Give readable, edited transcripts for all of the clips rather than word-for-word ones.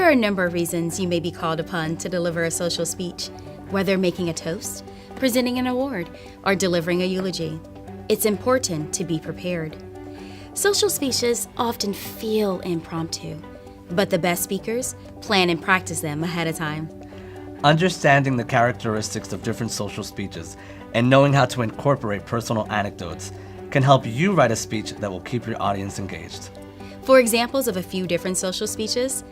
There are a number of reasons you may be called upon to deliver a social speech, whether making a toast, presenting an award, or delivering a eulogy. It's important to be prepared. Social speeches often feel impromptu, but the best speakers plan and practice them ahead of time. Understanding the characteristics of different social speeches and knowing how to incorporate personal anecdotes can help you write a speech that will keep your audience engaged. For examples of a few different social speeches,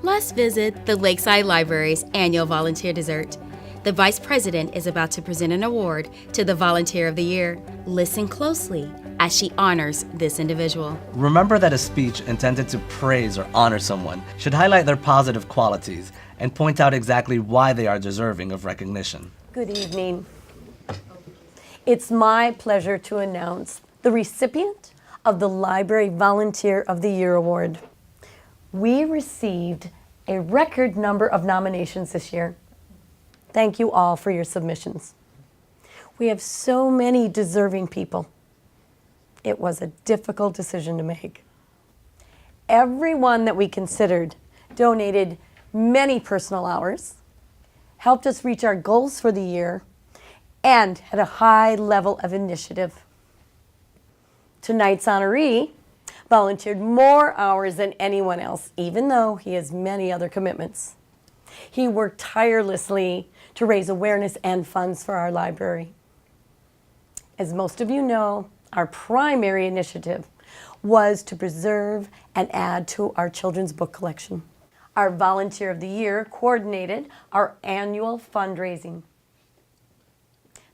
let's visit the Lakeside Library's annual volunteer dessert. The Vice President is about to present an award to the Volunteer of the Year. Listen closely as she honors this individual. Remember that a speech intended to praise or honor someone should highlight their positive qualities and point out exactly why they are deserving of recognition. Good evening. It's my pleasure to announce the recipient of the Library Volunteer of the Year Award. We received a record number of nominations this year. Thank you all for your submissions. We have so many deserving people. It was a difficult decision to make. Everyone that we considered donated many personal hours, helped us reach our goals for the year, and had a high level of initiative. Tonight's honoree volunteered more hours than anyone else, even though he has many other commitments. He worked tirelessly to raise awareness and funds for our library. As most of you know, our primary initiative was to preserve and add to our children's book collection. Our Volunteer of the Year coordinated our annual fundraising.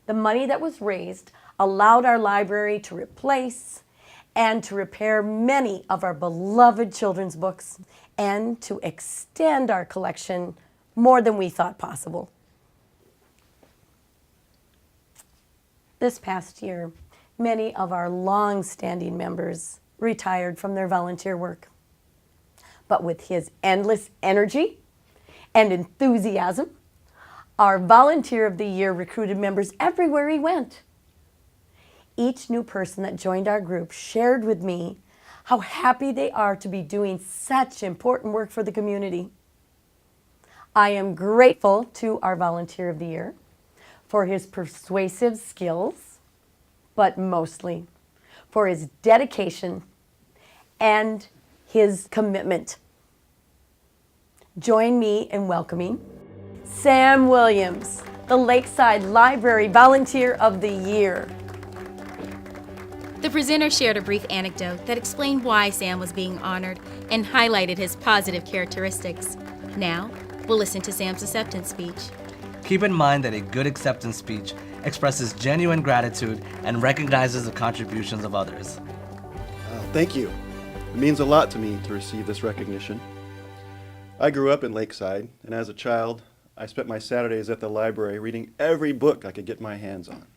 The money that was raised allowed our library to replace and to repair many of our beloved children's books and to extend our collection more than we thought possible. This past year, many of our long-standing members retired from their volunteer work. But with his endless energy and enthusiasm, our Volunteer of the Year recruited members everywhere he went. Each new person that joined our group shared with me how happy they are to be doing such important work for the community. I am grateful to our Volunteer of the Year for his persuasive skills, but mostly for his dedication and his commitment. Join me in welcoming Sam Williams, the Lakeside Library Volunteer of the Year. The presenter shared a brief anecdote that explained why Sam was being honored and highlighted his positive characteristics. Now, we'll listen to Sam's acceptance speech. Keep in mind that a good acceptance speech expresses genuine gratitude and recognizes the contributions of others. Thank you. It means a lot to me to receive this recognition. I grew up in Lakeside, and as a child, I spent my Saturdays at the library reading every book I could get my hands on.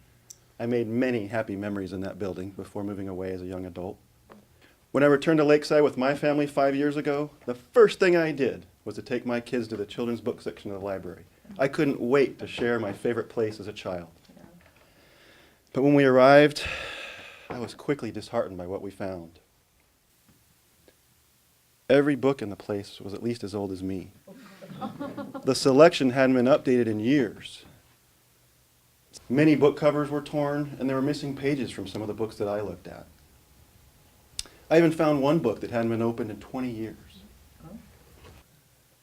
I made many happy memories in that building before moving away as a young adult. When I returned to Lakeside with my family 5 years ago, the first thing I did was to take my kids to the children's book section of the library. I couldn't wait to share my favorite place as a child. But when we arrived, I was quickly disheartened by what we found. Every book in the place was at least as old as me. The selection hadn't been updated in years. Many book covers were torn, and there were missing pages from some of the books that I looked at. I even found one book that hadn't been opened in 20 years.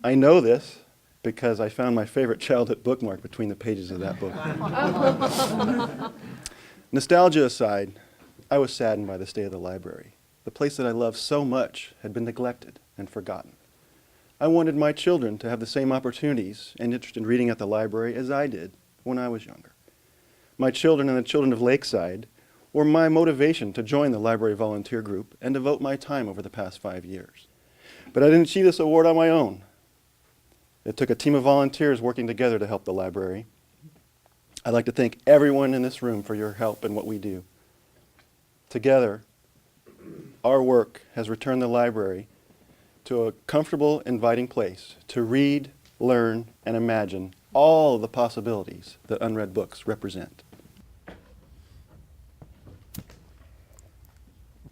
I know this because I found my favorite childhood bookmark between the pages of that book. Nostalgia aside, I was saddened by the state of the library. The place that I loved so much had been neglected and forgotten. I wanted my children to have the same opportunities and interest in reading at the library as I did when I was younger. My children and the children of Lakeside were my motivation to join the library volunteer group and devote my time over the past 5 years. But I didn't achieve this award on my own. It took a team of volunteers working together to help the library. I'd like to thank everyone in this room for your help in what we do. Together, our work has returned the library to a comfortable, inviting place to read, learn, and imagine all of the possibilities that unread books represent.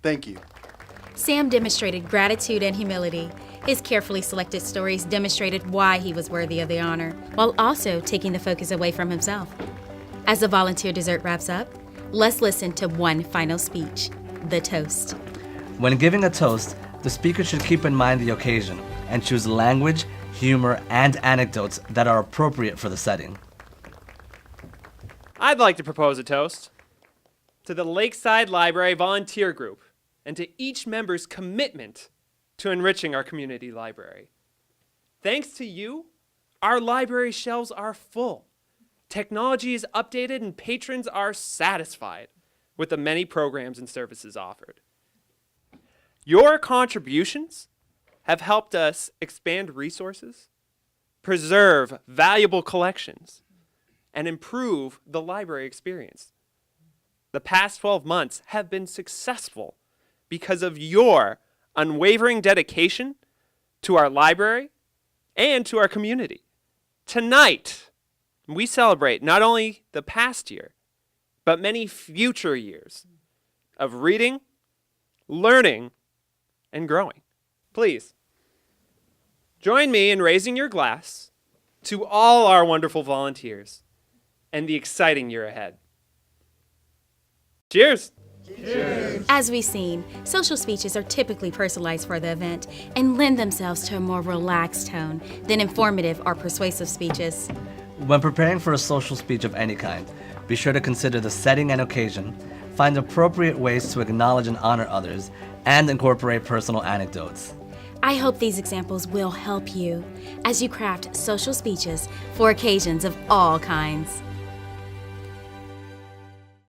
Thank you. Sam demonstrated gratitude and humility. His carefully selected stories demonstrated why he was worthy of the honor, while also taking the focus away from himself. As the volunteer dessert wraps up, let's listen to one final speech, the toast. When giving a toast, the speaker should keep in mind the occasion and choose language, humor, and anecdotes that are appropriate for the setting. I'd like to propose a toast to the Lakeside Library Volunteer Group and to each member's commitment to enriching our community library. Thanks to you, our library shelves are full. Technology is updated and patrons are satisfied with the many programs and services offered. Your contributions have helped us expand resources, preserve valuable collections, and improve the library experience. The past 12 months have been successful because of your unwavering dedication to our library and to our community. Tonight, we celebrate not only the past year, but many future years of reading, learning, and growing. Please, join me in raising your glass to all our wonderful volunteers and the exciting year ahead. Cheers! As we've seen, social speeches are typically personalized for the event and lend themselves to a more relaxed tone than informative or persuasive speeches. When preparing for a social speech of any kind, be sure to consider the setting and occasion, find appropriate ways to acknowledge and honor others, and incorporate personal anecdotes. I hope these examples will help you as you craft social speeches for occasions of all kinds.